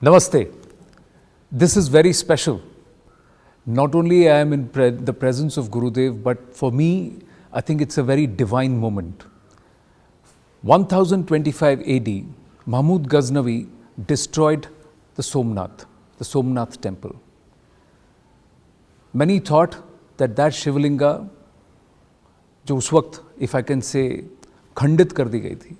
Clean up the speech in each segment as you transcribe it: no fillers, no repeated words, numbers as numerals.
Namaste. This is very special. Not only I am in the presence of Gurudev, but for me, I think it's a very divine moment. 1025 AD, Mahmud Ghaznavi destroyed the Somnath temple. Many thought that Shivalinga, जो उस वक्त, if I can say, खंडित कर दी गई थी,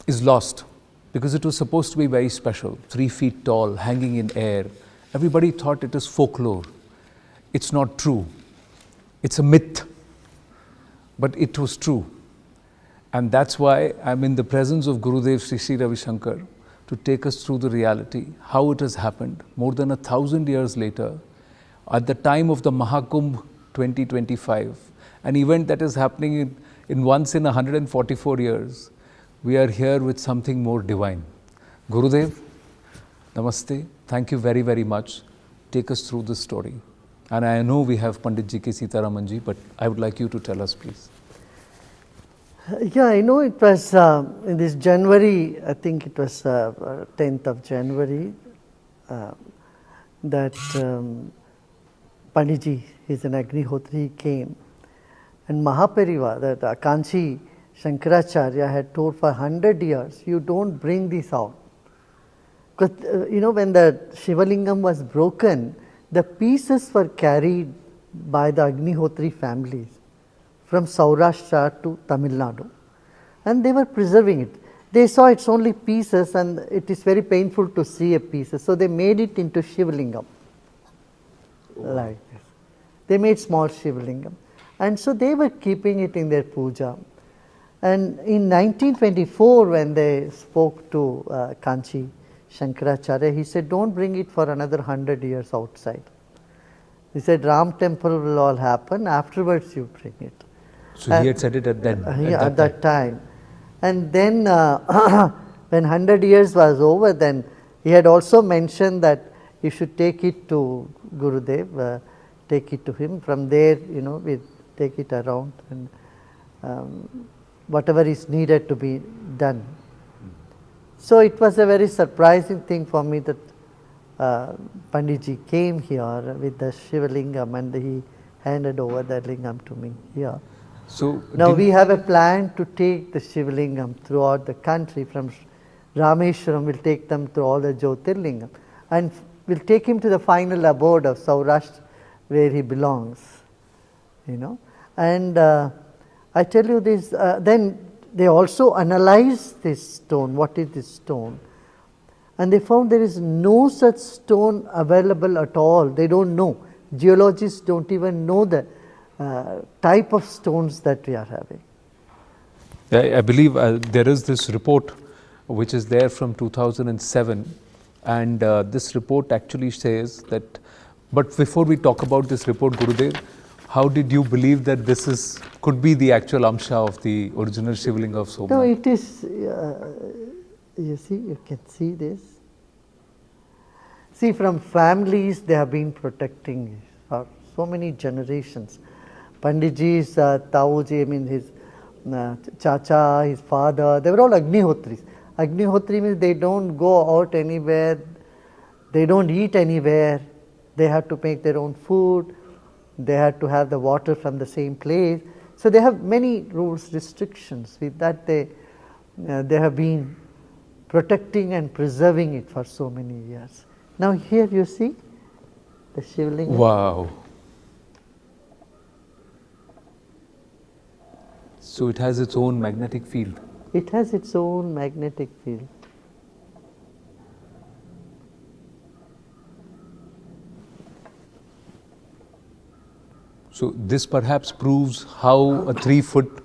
is lost because it was supposed to be very special, 3 feet tall, hanging in air. Everybody thought it is folklore. It's not true. It's a myth. But it was true. And that's why I'm in the presence of Gurudev Sri Sri Ravishankar to take us through the reality, how it has happened more than 1,000 years later, at the time of the Mahakumbh 2025, an event that is happening in once in 144 years. We are here with something more divine. Gurudev, Namaste. Thank you very, very much. Take us through this story. And I know we have Pandit G. K. Sitaramanji, but I would like you to tell us, please. Yeah, I know it was in this January, I think it was 10th of January, that Panditji, he's an Agnihotri, came. And Mahapariva, that Kanchi Shankaracharya had told for 100 years, you don't bring this out. Because, when the Shivalingam was broken, the pieces were carried by the Agnihotri families from Saurashtra to Tamil Nadu. And they were preserving it. They saw it's only pieces and it is very painful to see a pieces. So they made it into Shivalingam. Like this. They made small Shivalingam. And so they were keeping it in their puja. And in 1924, when they spoke to Kanchi Shankaracharya, he said, don't bring it for another 100 years outside. He said, Ram temple will all happen, afterwards you bring it. So he had said it at that time. And then when 100 years was over, then he had also mentioned that you should take it to Gurudev, take it to him. From there, we take it around and whatever is needed to be done. So it was a very surprising thing for me that Panditji came here with the Shivalingam and he handed over the lingam to me here. So now we have a plan to take the Shivalingam throughout the country. From Rameshwaram, we'll take them to all the Jyotirlingam. And we'll take him to the final abode of Saurashtra where he belongs. And I tell you this, then they also analyzed this stone. What is this stone? And they found there is no such stone available at all. They don't know. Geologists don't even know the type of stones that we are having. I believe there is this report which is there from 2007, and this report actually says that, but before we talk about this report, Gurudev, how did you believe that this could be the actual Amsha of the original Shivalinga of Somnath? No, it is, you see, you can see this. See, from families they have been protecting for so many generations. Panditji's Tauji, his Chacha, his father, they were all Agnihotris. Agnihotri means they don't go out anywhere, they don't eat anywhere, they have to make their own food. They had to have the water from the same place. So they have many rules, restrictions. With that they have been protecting and preserving it for so many years. Now here you see the Shivalinga. Wow. So it has its own magnetic field. It has its own magnetic field. So this perhaps proves how a 3-foot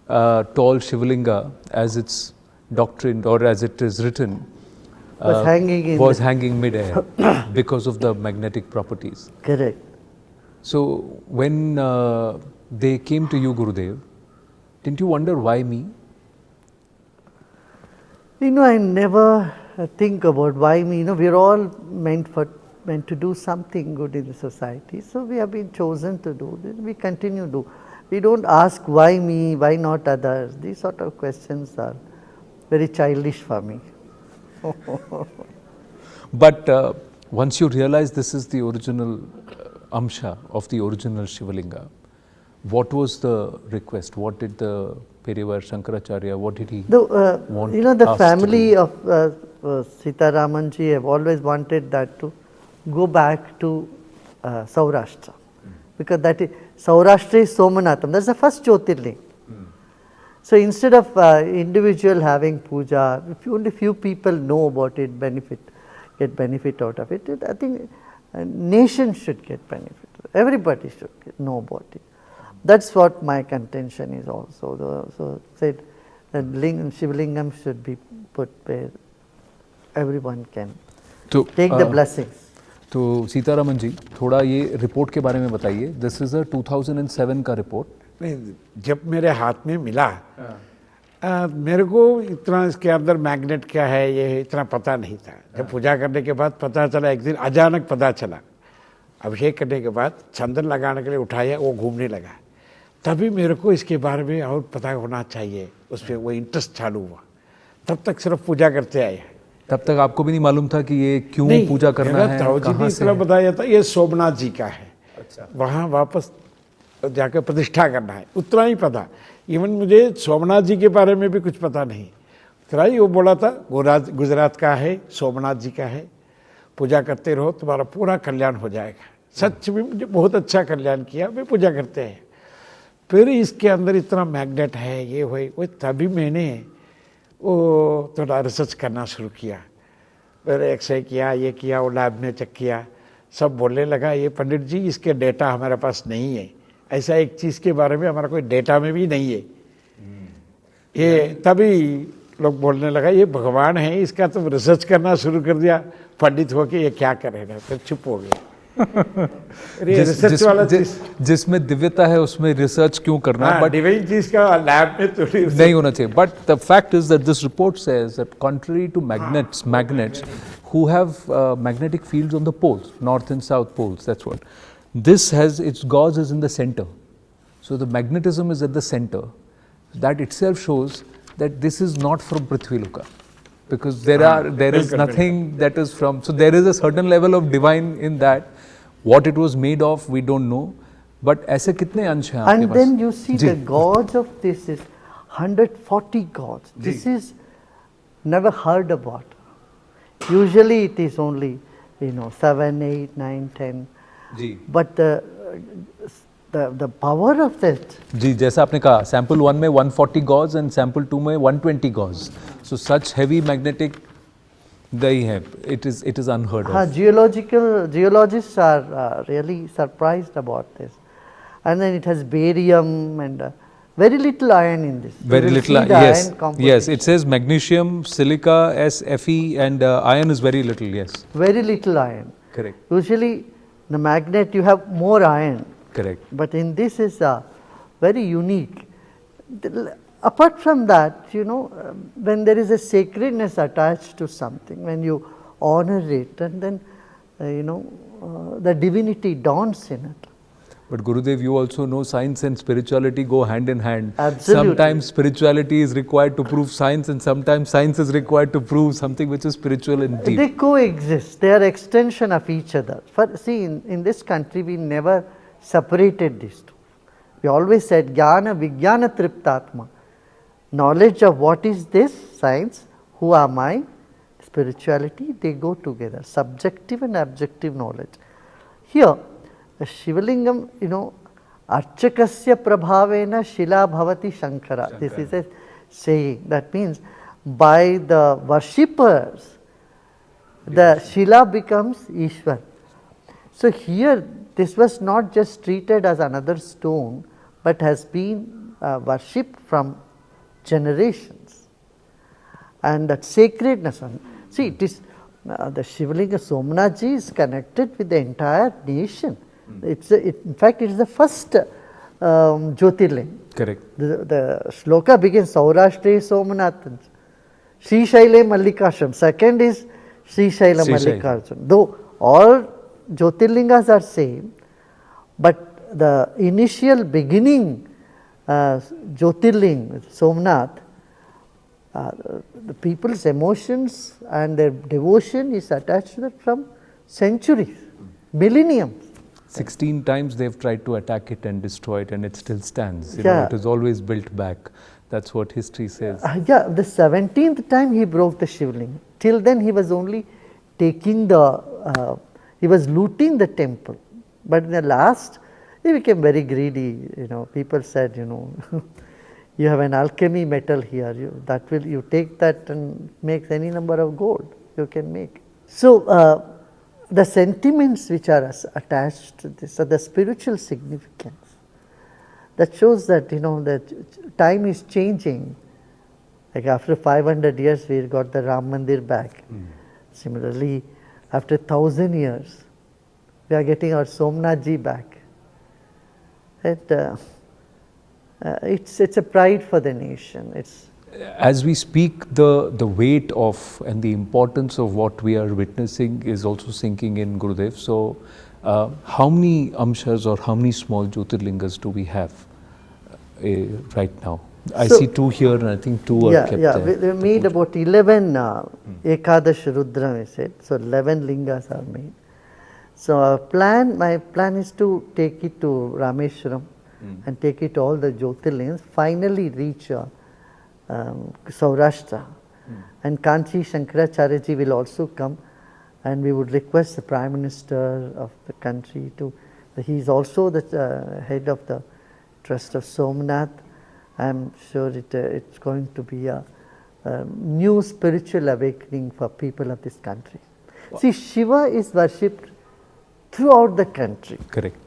tall Shivalinga, as it's doctrined or as it is written, was hanging mid-air because of the magnetic properties. Correct. So when they came to you, Gurudev, didn't you wonder why me? I never think about why me. We're all meant to do something good in the society. So we have been chosen to do this. We continue to do. We don't ask why me, why not others. These sort of questions are very childish for me. But once you realize this is the original amsha of the original Shivalinga, what was the request? What did the Perivar Shankaracharya, what did he want? You know, the us to family do? of Sitaramanji have always wanted that to go back to Saurashtra. Because that is, Saurashtra is Somnatham, that's the first Jyotirling. So instead of individual having puja, if only few people know about it, get benefit out of it, I think nation should get benefit. Everybody should know about it. That's what my contention is also. So said that Shivalingam should be put where everyone can take the blessings. तो सीतारामन जी थोड़ा ये report के बारे में बताइए. This is a 2007 का report. नहीं, जब मेरे हाथ में मिला मेरे को इतना इसके अंदर मैग्नेट क्या है ये इतना पता नहीं था. जब पूजा करने के बाद पता चला, एक दिन अचानक पता चला. अभिषेक करने के बाद चंदन लगाने के लिए उठाया, वो घूमने लगा. तभी मेरे को इसके बारे में और पता होना चाहिए, उस पर वो इंटरेस्ट चालू हुआ. तब तक सिर्फ पूजा करते आए. तब तक आपको भी नहीं मालूम था कि ये क्यों पूजा करना है, कहाँ से इतना बताया था ये सोमनाथ जी का है. अच्छा. वहाँ वापस जाकर प्रतिष्ठा करना है, उतना ही पता. इवन मुझे सोमनाथ जी के बारे में भी कुछ पता नहीं. इतना ही वो बोला था गुजरात का है, सोमनाथ जी का है, पूजा करते रहो तुम्हारा पूरा कल्याण हो जाएगा. सच में मुझे बहुत अच्छा कल्याण किया. वे पूजा करते हैं. फिर इसके अंदर इतना मैग्नेट है ये हुए वो, तभी मैंने वो थोड़ा रिसर्च करना शुरू किया. फिर एक्सरे किया, ये किया, वो लैब में चेक किया. सब बोलने लगा ये पंडित जी इसके डेटा हमारे पास नहीं है, ऐसा एक चीज़ के बारे में हमारा कोई डेटा में भी नहीं है. ये तभी लोग बोलने लगा ये भगवान है, इसका तो रिसर्च करना शुरू कर दिया. पंडित हो के ये क्या करेगा, फिर चुप हो गया. जिसमें दिव्यता है उसमें रिसर्च क्यों करना. बट डिवाइन चीज का लैब में तो नहीं होना चाहिए. But the fact is that this report says that contrary to magnets who have magnetic fields on the poles, north and south poles, that's what this has. Its gauge is in the center, so the magnetism is at the center. That itself shows that this is not from Prithviloka, because there is nothing that is from. So there is a certain level of divine in that. What it was made of, we don't know. But ऐसे कितने अंश हैं आपके पास? And then you see the gauge of this is 140 gauge. This is never heard about. Usually it is only 7, 8, 9, 10. Ji. But the power of that. जी, जैसा आपने कहा, sample 1 में 140 gauge and sample 2 में 120 gauge. So such heavy magnetic नहीं है. It is unheard of. Geologists are really surprised about this. And then it has barium and very little iron in this. Very little iron. Yes. Yes. It says magnesium, silica, Fe, and iron is very little. Yes. Very little iron. Correct. Usually, the magnet you have more iron. Correct. But in this is very unique. Apart from that, when there is a sacredness attached to something, when you honor it, and then, the divinity dawns in it. But Gurudev, you also know science and spirituality go hand in hand. Absolutely. Sometimes spirituality is required to prove science, and sometimes science is required to prove something which is spiritual and deep. They coexist. They are extension of each other. See, in this country, we never separated these two. We always said, Jnana Vijnana Triptatma. Knowledge of what is this, science, who am I, spirituality, they go together, subjective and objective knowledge. Here, the Shivalingam, Archakasya Prabhavena Shila Bhavati Shankara. This is a saying. That means by the worshippers, the Shila becomes Ishwar. So here, this was not just treated as another stone, but has been worshipped from generations. And that sacredness. See, it is the Shivalinga Somnathji is connected with the entire nation. In fact, it is the first Jyotirling. Correct. The shloka begins Saurashtra Somnath, Sri Shaile Mallikashram. Second is Sri Shaila Mallikashram. Though all Jyotirlingas are same, but the initial beginning Jyotirling, Somnath, the people's emotions and their devotion is attached to that from centuries, millenniums. 16 times they've tried to attack it and destroy it, and it still stands. You Yeah. know, it is always built back. That's what history says. Yeah, the 17th time he broke the Shivalinga. Till then he was only taking he was looting the temple. But in the last, he became very greedy. You know, people said, you know, you have an alchemy metal here. You take that and makes any number of gold you can make. So the sentiments which are attached to this are the spiritual significance. That shows that, you know, that time is changing. Like after 500 years, we got the Ram Mandir back. Similarly, after 1,000 years, we are getting our Somnath ji back. It's a pride for the nation. As we speak, the weight of and the importance of what we are witnessing is also sinking in, Gurudev. So, how many amshas or how many small Jyotirlingas do we have right now? I see 2 here, and I think 2 are kept there. We made about 11 Ekadash Rudra, we said. So 11 lingas are made. So my plan is to take it to Rameshwaram and take it to all the Jyotirlingas, finally reach Saurashtra. And Kanchi Shankaracharya ji will also come, and we would request the Prime Minister of the country he is also the head of the Trust of Somnath. I am sure it's going to be a new spiritual awakening for people of this country. Wow. See, Shiva is worshipped throughout the country. Correct.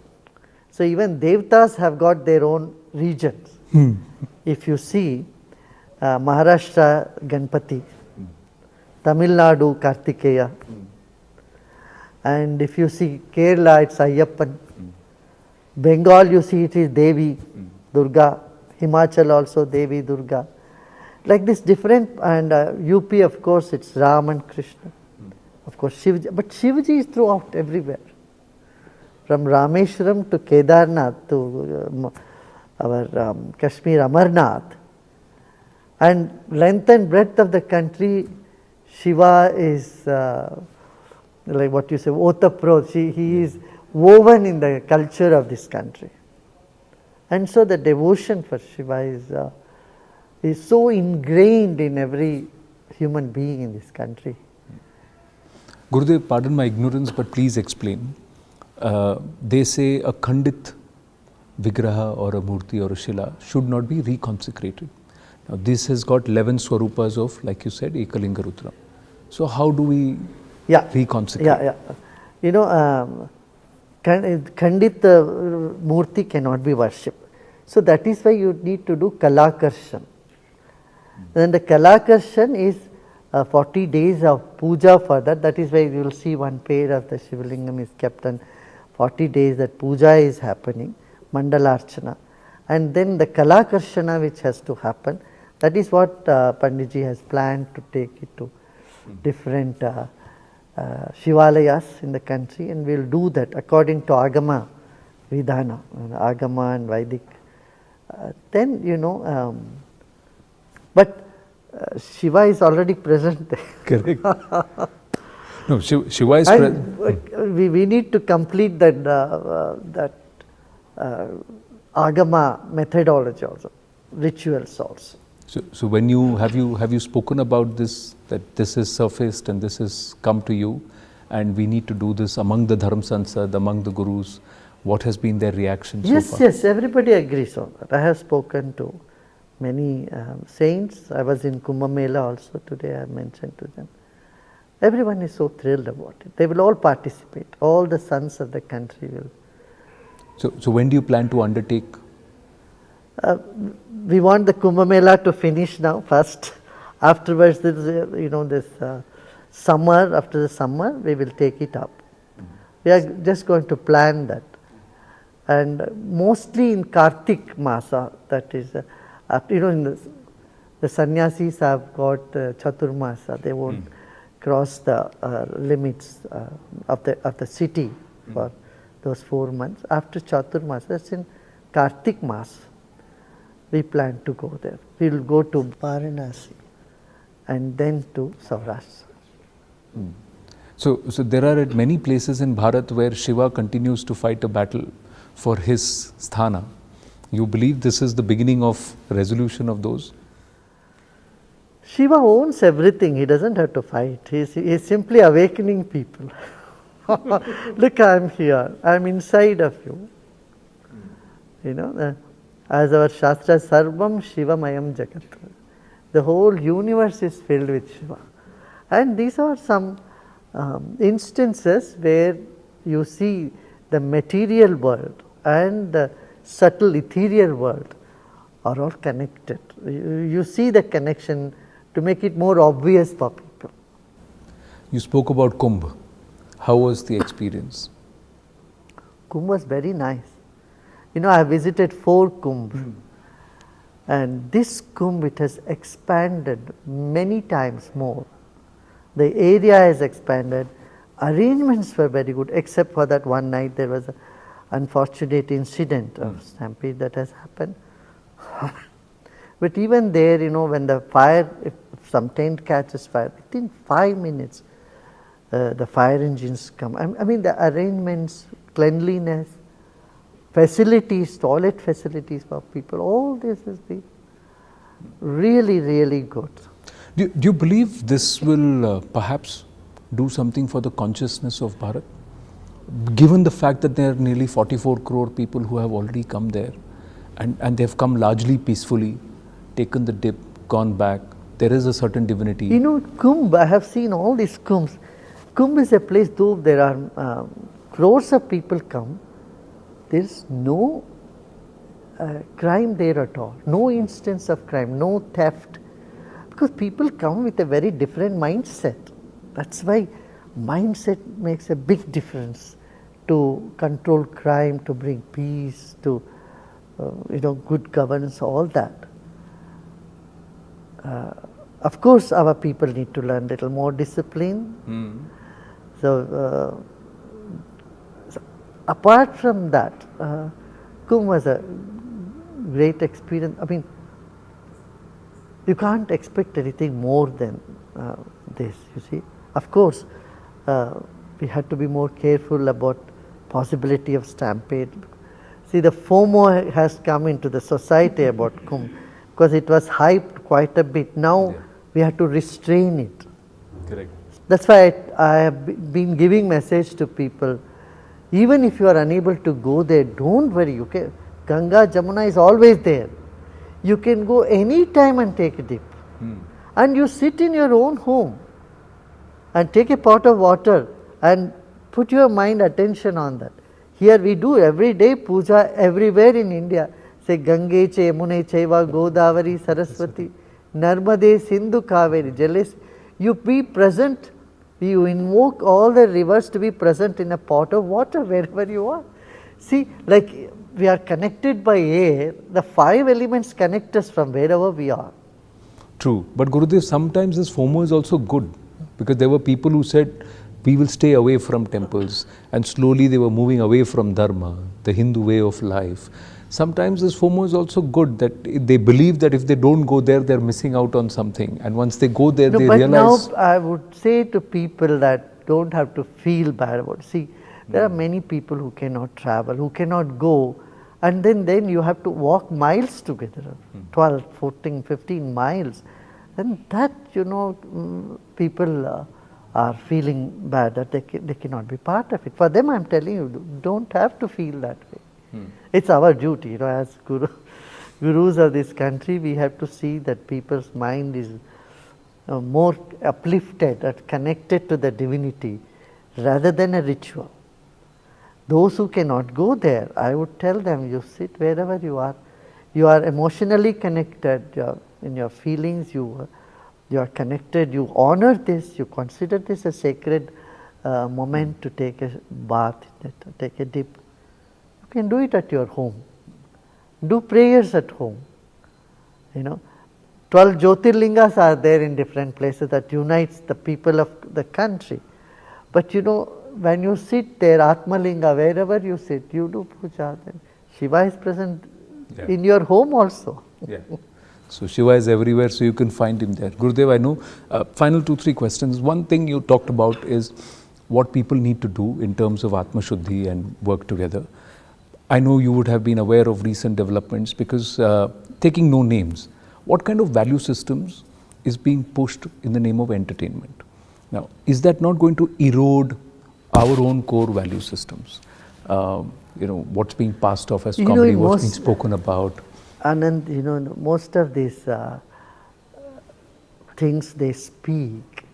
So even Devtas have got their own regions. If you see Maharashtra Ganpati, Tamil Nadu Kartikeya, and if you see Kerala it's Ayyappan, Bengal you see it is Devi Durga, Himachal also Devi Durga. Like this different, and UP of course it's Ram and Krishna. Of course Shivaji, but Shivaji is throughout everywhere. From Rameshwaram to Kedarnath to our Kashmir Amarnath. And length and breadth of the country, Shiva is like what you say, Otapro, he is woven in the culture of this country. And so the devotion for Shiva is so ingrained in every human being in this country. Gurudev, pardon my ignorance, but please explain. They say a Khandit Vigraha or a Murti or a Shila should not be reconsecrated. Now this has got 11 Swarupas of, like you said, Ekalinga Rudra. So how do we reconsecrate? Yeah. You know, Khandit Murti cannot be worshipped. So that is why you need to do Kalakarshan. Then the Kalakarshan is 40 days of puja for that. That is why you will see one pair of the Shivalingam is kept on 40 days that puja is happening, Mandalarchana. And then the Kalakarshana which has to happen, that is what Panditji has planned to take it to different Shivalayas in the country, and we will do that according to Agama Vidhana, Agama and Vedic. Then, you know, but Shiva is already present there. Correct. No, Shiva is present. We need to complete that Agama methodology also, rituals also. So when have you spoken about this, that this is surfaced and this has come to you, and we need to do this among the Dharm Sansad, among the Gurus? What has been their reaction so far? Yes, everybody agrees on that. I have spoken to many saints. I was in Kumbh Mela also today, I mentioned to them. Everyone is so thrilled about it. They will all participate. All the sons of the country will. So when do you plan to undertake? We want the Kumbh Mela to finish now first. Afterwards, this summer, after the summer, we will take it up. We are just going to plan that. And mostly in Kartik Masa, that is, in the sannyasis have got Chaturmasa. They won't cross the limits of the city for those 4 months. After Chaturmasa, that's in Kartik Mas, we plan to go there. We will go to Varanasi. and then to Saurashtra. So there are many places in Bharat where Shiva continues to fight a battle for his sthana. You believe this is the beginning of resolution of those? Shiva owns everything. He doesn't have to fight. He's simply awakening people. Look, I'm here. I'm inside of you. You know, as our Shastra, Sarvam Shivamayam Jagat. The whole universe is filled with Shiva. And these are some instances where you see the material world and the subtle ethereal world are all connected. You see the connection to make it more obvious for people. You spoke about Kumbh. How was the experience? Kumbh was very nice. You know, I visited 4 Kumbhs. And this Kumbh, it has expanded many times more. The area has expanded. Arrangements were very good, except for that one night there was an unfortunate incident of stampede that has happened. But even there, you know, when the fire, if some tent catches fire, within 5 minutes, the fire engines come. I mean, the arrangements, cleanliness, facilities, toilet facilities for people, all this has been really, really good. Do you believe this will perhaps do something for the consciousness of Bharat? Given the fact that there are nearly 44 crore people who have already come there and they have come largely peacefully, taken the dip, gone back, there is a certain divinity. You know, Kumbh, I have seen all these Kumbhs. Kumbh is a place, though there are crores of people come, there is no crime there at all, no instance of crime, no theft. Because people come with a very different mindset. That's why mindset makes a big difference to control crime, to bring peace, to good governance, all that. Of course, our people need to learn a little more discipline. So, apart from that, Kumbh was a great experience. I mean, you can't expect anything more than this, you see. Of course, we had to be more careful about possibility of stampede. See, the FOMO has come into the society about Kumbh because it was hyped quite a bit. Now we have to restrain it. Correct. That's why I have been giving message to people. Even if you are unable to go there, don't worry. Okay, Ganga, Jamuna is always there. You can go any time and take a dip. And you sit in your own home and take a pot of water and put your mind attention on that. Here we do every day puja everywhere in India. Say Gange che Yamune chaiva Godavari Saraswati Narmade Sindhu Kaveri Jalis. You be present. You invoke all the rivers to be present in a pot of water wherever you are. See, like we are connected by air, the 5 elements connect us from wherever we are. True. But Gurudev, sometimes this FOMO is also good, because there were people who said, we will stay away from temples, and slowly they were moving away from Dharma, the Hindu way of life. Sometimes this FOMO is also good, that they believe that if they don't go there, they're missing out on something. And once they go there, they realize... Now I would say to people that don't have to feel bad about it. See, there are many people who cannot travel, who cannot go, and then you have to walk miles together, 12, 14, 15 miles. And that, people are feeling bad that they cannot be part of it. For them, I'm telling you, don't have to feel that way. It's our duty, as gurus of this country, we have to see that people's mind is more uplifted and connected to the divinity rather than a ritual. Those who cannot go there, I would tell them, you sit wherever you are. You are emotionally connected, in your feelings, you are connected, you honor this, you consider this a sacred moment to take a bath, take a dip. You can do it at your home. Do prayers at home. 12 Jyotirlingas are there in different places that unites the people of the country. But when you sit there, Atmalinga, wherever you sit, you do puja. Then Shiva is present in your home also. So Shiva is everywhere, so you can find him there. Gurudev, I know, final 2-3 questions. One thing you talked about is what people need to do in terms of Atma Shuddhi and work together. I know you would have been aware of recent developments because taking no names, what kind of value systems is being pushed in the name of entertainment? Now, is that not going to erode our own core value systems? What's being passed off as comedy, what's being spoken about? Anand, most of these things they speak,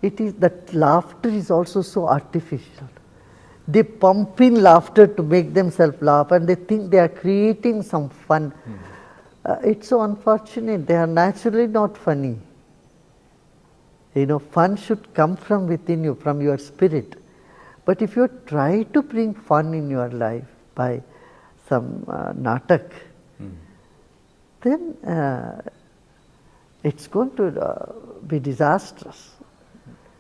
it is that laughter is also so artificial. They pump in laughter to make themselves laugh, and they think they are creating some fun. It's so unfortunate. They are naturally not funny. Fun should come from within you, from your spirit. But if you try to bring fun in your life by some natak, then it's going to be disastrous.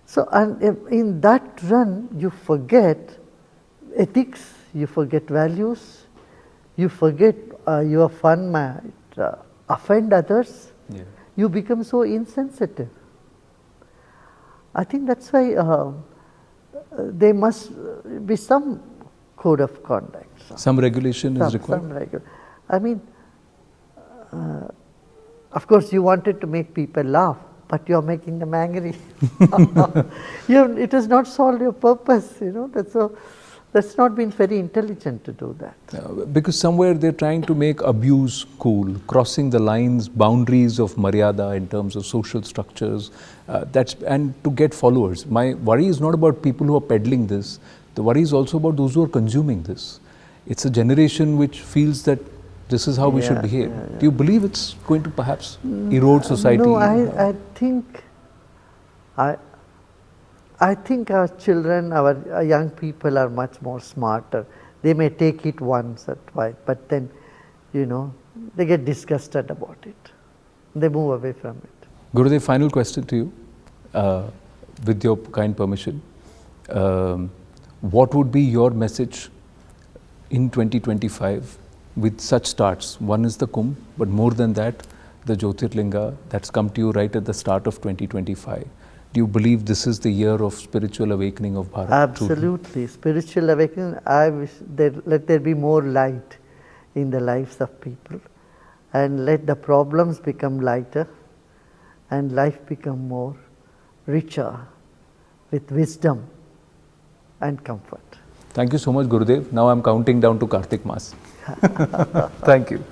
So, and in that run, you forget ethics, you forget values, you forget your fun might offend others. Yeah. You become so insensitive. I think that's why there must be some code of conduct. Some regulation is required? I mean, of course you wanted to make people laugh, but you are making them angry. It has not solved your purpose, that's not been very intelligent to do that. Because somewhere they're trying to make abuse cool, crossing the lines, boundaries of maryada in terms of social structures, and to get followers. My worry is not about people who are peddling this, the worry is also about those who are consuming this. It's a generation which feels that this is how we should behave. Do you believe it's going to perhaps erode society? No, I think our children, our young people are much more smarter. They may take it once or twice, but then, they get disgusted about it. They move away from it. Gurudev, final question to you, with your kind permission. What would be your message in 2025 with such starts? One is the Kumbh, but more than that, the Jyotirlinga that's come to you right at the start of 2025. Do you believe this is the year of spiritual awakening of Bharat? Absolutely. Spiritual awakening. I wish let there be more light in the lives of people, and let the problems become lighter and life become more richer with wisdom and comfort. Thank you so much, Gurudev. Now I'm counting down to Kartik Mas. Thank you.